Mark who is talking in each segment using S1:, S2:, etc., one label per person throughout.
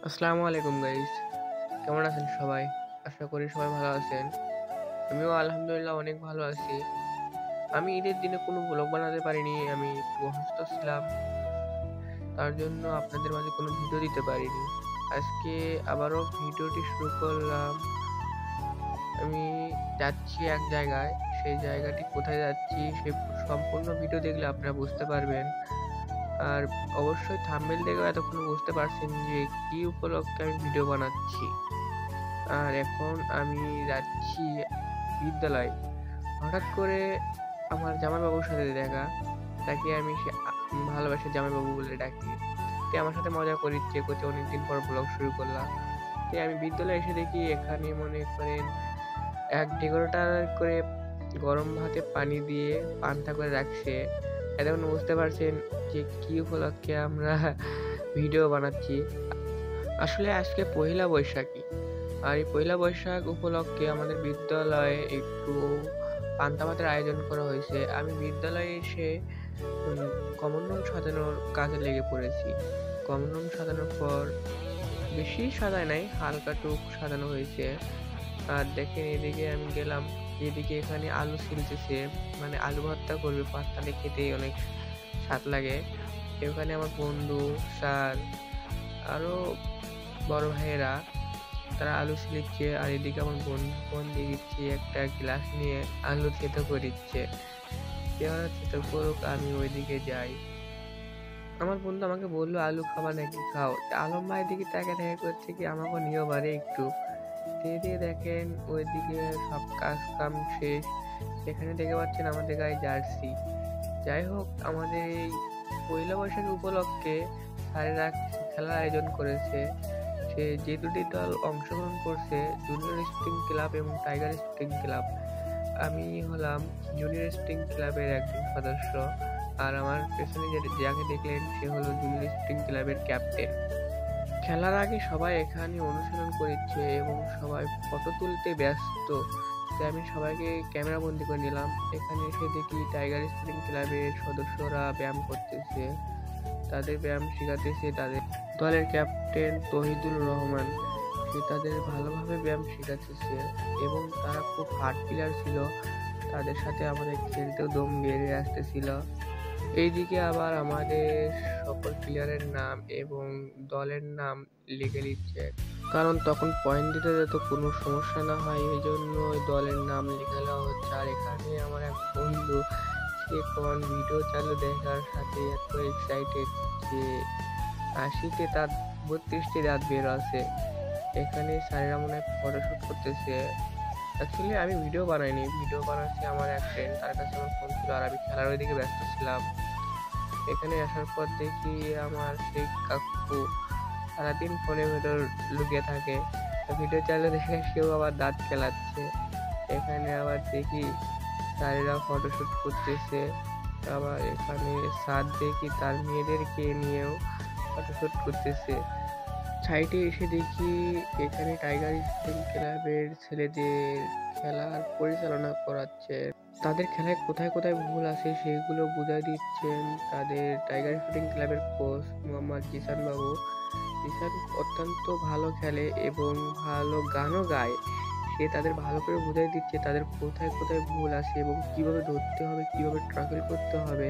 S1: আসসালামু আলাইকুম গাইস, কেমন আছেন সবাই? আশা করি সবাই ভালো আছেন। আমিও আলহামদুলিল্লাহ অনেক ভালো আছি। আমি ঈদের দিনে কোনো ব্লগ বানাতে পারিনি। আমি একটু অসুস্থ ছিলাম। তার জন্য আপনাদের মাঝে কোনো ভিডিও দিতে পারিনি। আজকে আবারও ভিডিওটি শুরু করলাম। আমি যাচ্ছি এক জায়গায়। সেই জায়গাটি কোথায় যাচ্ছি সেই সম্পূর্ণ ভিডিও দেখলে আপনারা বুঝতে পারবেন। আর অবশ্যই থাম্বনেল দেখেও এতক্ষণ বুঝতে পারছেন যে কি উপলক্ষে আমি ভিডিও বানাচ্ছি। আর এখন আমি যাচ্ছি বিদ্যালয়ে। হঠাৎ করে আমার জামাইবাবুর সাথে দেখা। তাকে আমি ভালোবাসার জামাইবাবু বলে ডাকি। সে আমার সাথে মজা করিচ্ছে, কইছে অনেকদিন পর ব্লগ শুরু করলাম। আমি বিদ্যালয়ে এসে দেখি এখানে মনে করেন ১ ডেকোরেটর করে গরম ভাতে পানি দিয়ে পান্তা করে রাখছে। এতক্ষণ বুঝতে পারছেন যে কি উপলক্ষে আমরা ভিডিও বানাচ্ছি। আসলে আজকে পহেলা বৈশাখী। আর এই পহেলা বৈশাখ উপলক্ষে আমাদের বিদ্যালয়ে একটু পান্তা ভাতের আয়োজন করা হয়েছে। আমি বিদ্যালয়ে এসে কমন রুম সাজানোর কাজে লেগে পড়েছি। কমন রুম সাজানোর পর বেশি সাজায় নাই, হালকা টুক সাজানো হয়েছে। আর দেখেন এদিকে আমি গেলাম, এদিকে এখানে আলু ছিলতেছে, মানে আলু ভর্তা করবে, পাততালে খেতেই অনেক স্বাদ লাগে। এখানে আমার বন্ধু, স্যার, আরো বড় ভাইয়েরা তারা আলু ছিলিচ্ছে। আর এদিকে আমার বন্ধু ফোন দিয়ে দিচ্ছে, একটা গ্লাস নিয়ে আলু থেতো করে দিচ্ছে। পেয়ারা থেতো করুক, আমি ওইদিকে যাই। আমার বন্ধু আমাকে বললো আলু খাবা নাকি, খাও। আলম ভাই দিকে তাকে করছে কি আমাকে নিয়েও পারে একটু। দিয়ে দেখেন ওইদিকে সব কাজ কাম শেষ। সেখানে দেখতে পাচ্ছেন আমাদের গায়ে জার্সি। যাই হোক, আমাদের এই পয়লা বৈশাখ উপলক্ষে স্যারেরা খেলার আয়োজন করেছে। যে দুটি দল অংশগ্রহণ করছে, জুনিয়র স্প্রিং ক্লাব এবং টাইগার স্প্রিং ক্লাব। আমি হলাম জুনিয়র স্প্রিং ক্লাবের একজন সদস্য। আর আমার পেছনে যাকে দেখলেন সে হলো জুনিয়র স্প্রিং ক্লাবের ক্যাপ্টেন। খেলার আগে সবাই এখানে অনুশীলন করছে এবং সবাই ফটো তুলতে ব্যস্ত। তাই আমি সবাইকে ক্যামেরা বন্দি করে নিলাম। এখানে এসে দেখি টাইগার স্প্রিং ক্লাবের সদস্যরা ব্যায়াম করতেছে। তাদের ব্যায়াম শেখাতেছে তাদের দলের ক্যাপ্টেন তহিদুর রহমান। সে তাদের ভালোভাবে ব্যায়াম শেখাতেছে এবং তারা খুব হার্ড প্লেয়ার ছিল। তাদের সাথে আমাদের খেলতেও দম বেড়ে আসতেছিল। এইদিকে আবার আমাদের সকল প্লেয়ারের নাম এবং দলের নাম লিখে নিচ্ছে, কারণ তখন পয়েন্ট দিতে যাতে কোনো সমস্যা না হয়, এই জন্য দলের নাম লিখে নেওয়া হচ্ছে। আর এখানে আমার এক বন্ধু, সে কোন ভিডিও চালু দেখার সাথে এত এক্সাইটেড যে ৮০-তে তার ৩২টি দাঁত বের আছে। এখানে স্যারেরা মনে হয় ফটোশুট করতেছে। অ্যাকচুয়ালি আমি ভিডিও বানাইনি, ভিডিও বানাচ্ছি আমার এক ফ্রেন্ড, তার কাছে আমার ফোন ছিল আর আমি খেলার ওইদিকে ব্যস্ত ছিলাম। এখানে আসার পর দেখি আমার সেই কাকু সারাদিন ফোনের ভেতর লুকিয়ে থাকে। ভিডিও চালু দেখে সেও আবার দাঁত খেলাচ্ছে। এখানে আবার দেখি স্যারেরা ফটোশুট করতেছে। আবার এখানে স্যার দেখি তার মেয়েদেরকে নিয়েও ফটোশুট করতেছে। সাইডে এসে দেখি এখানে টাইগার স্প্রিং ক্লাবের ছেলেদের খেলার পরিচালনা করাচ্ছে। তাদের খেলায় কোথায় কোথায় ভুল আছে সেগুলো বুঝাই দিচ্ছেন তাদের টাইগার স্প্রিং ক্লাবের কোচ মোহাম্মদ জিসান বাবু। জিসান অত্যন্ত ভালো খেলে এবং ভালো গানও গায়। সে তাদের ভালো করে বুঝাই দিচ্ছে তাদের কোথায় কোথায় ভুল আছে এবং কিভাবে ধরতে হবে, কিভাবে ট্রাকেল করতে হবে,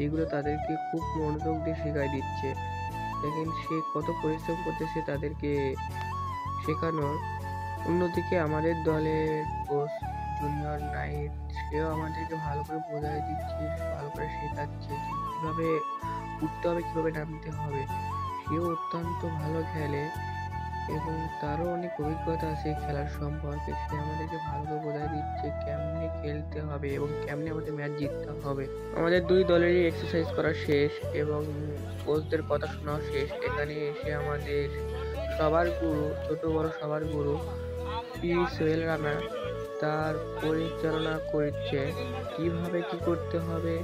S1: এগুলো তাদেরকে খুব মনোযোগ দিয়ে শেখাই দিচ্ছে। দেখেন সে কত পরিশ্রম করতেছে তাদেরকে শেখানোর। অন্যদিকে আমাদের দলের কোচ জুনিয়র নাইট, সেও আমাদেরকে ভালো করে বোঝাই দিচ্ছে, ভালো করে শেখাচ্ছে যে কিভাবে উঠতে হবে, কিভাবে নামতে হবে। সেও অত্যন্ত ভালো খেলে এবং তারও অনেক অভিজ্ঞতা আছে খেলার সম্পর্কে। সে আমাদেরকে ভালো করে বোঝাই দিচ্ছে কেমনে খেলতে হবে এবং কেমনে আমাদের ম্যাচ জিততে হবে। আমাদের দুই দলেরই এক্সারসাইজ করা শেষ এবং কোচদের কথা শোনাও শেষ। এখানে এসে আমাদের সবার গুরু, ছোট বড় সবার গুরু সোহেল রানা তার পরিচালনা করছে, কিভাবে কি করতে হবে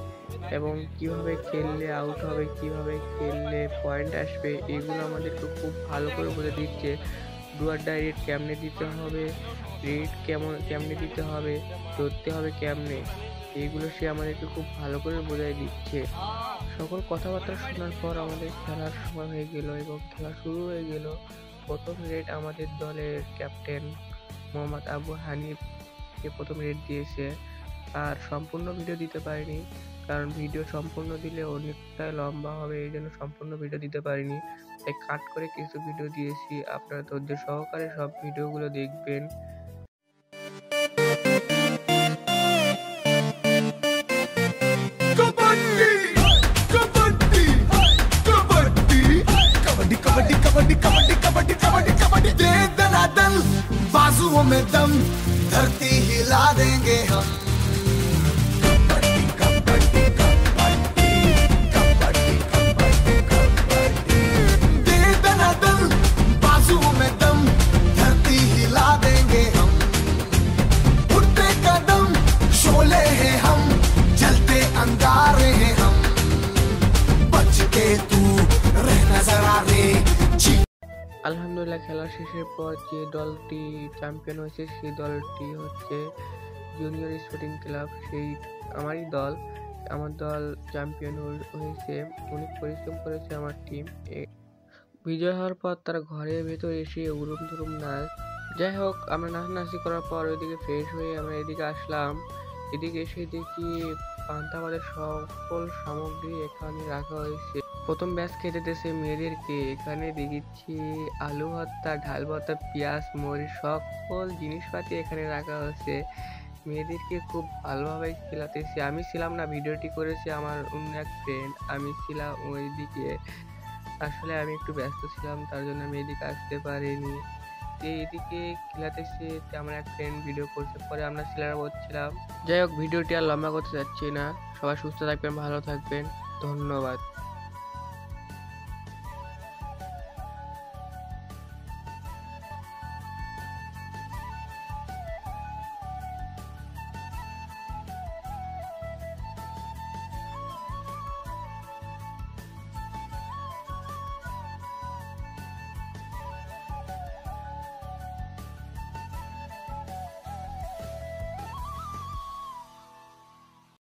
S1: এবং কিভাবে খেললে আউট হবে, কিভাবে খেললে পয়েন্ট আসবে, এগুলো আমাদেরকে খুব ভালো করে বলে দিচ্ছে। ডুয়ার রেড কেমনে দিতে হবে, রেড কেমনে দিতে হবে, ধরতে হবে কেমনে, এইগুলো সে আমাদেরকে খুব ভালো করে বোঝাই দিচ্ছে। সকল কথাবার্তা শোনার পর আমাদের খেলার সময় হয়ে গেল এবং খেলা শুরু হয়ে গেল। প্রথম রেড আমাদের দলের ক্যাপ্টেন মোহাম্মদ আবু হানিফকে প্রথম রেড দিয়েছে। আর সম্পূর্ণ ভিডিও দিতে পারিনি, কারণ ভিডিও সম্পূর্ণ দিলে অনেকটাই লম্বা হবে, এই জন্য সম্পূর্ণ ভিডিও দিতে পারিনি, তাই কাট করে কিছু ভিডিও দিয়েছি। আপনারা ধৈর্য সহকারে সব ভিডিওগুলো দেখবেন।
S2: बाजुओं में दम, धरती हिला देंगे हम। कबड्डी कबड्डी कबड्डी कबड्डी कबड्डी, दे दनादन, बाजुओं में दम, धरती हिला देंगे हम। उठते कदम, शोले हैं हम, जलते अंगारे हैं हम। बच के तू रहना जरा रे।
S1: আলহামদুলিল্লাহ, খেলা শেষের পর যে দলটি চ্যাম্পিয়ন হয়েছে সেই দলটি হচ্ছে জুনিয়র স্পোর্টিং ক্লাব, সেই আমারই দল। আমার দল চ্যাম্পিয়ন হয়েছে, অনেক পরিশ্রম করেছে আমার টিম। বিজয় হওয়ার পর তারা ঘরের ভেতর এসে উড়ুম ধুরুম নাচ। যাই হোক, আমরা নাচানাচি করার পর ওইদিকে ফ্রেশ হয়ে আমরা এদিকে আসলাম। এদিকে এসে দেখি পান্তাবাদের সকল সামগ্রী এখানে রাখা হয়েছে। প্রথম ব্যাচ খেতে দিয়েছে মেয়েদেরকে। এখানে দেখেছি আলু ভর্তা, ডাল ভর্তা, পেঁয়াজ, মরিচ, সকল জিনিসপাতি এখানে রাখা হয়েছে। মেয়েদেরকে খুব ভালোভাবে খেলাতেছি। আমি ছিলাম না, ভিডিওটি করেছে আমার অন্য এক ফ্রেন্ড। আমি ছিলাম ওইদিকে, আসলে আমি একটু ব্যস্ত ছিলাম, তার জন্য আমি এদিকে আসতে পারিনি। এদিকে খেলাতেছি, আমার এক ফ্রেন্ড ভিডিও করছে, পরে আমরা ছেলেরা বলছিলাম। যাই হোক, ভিডিওটি আর লম্বা করতে যাচ্ছি না। সবাই সুস্থ থাকবেন, ভালো থাকবেন, ধন্যবাদ।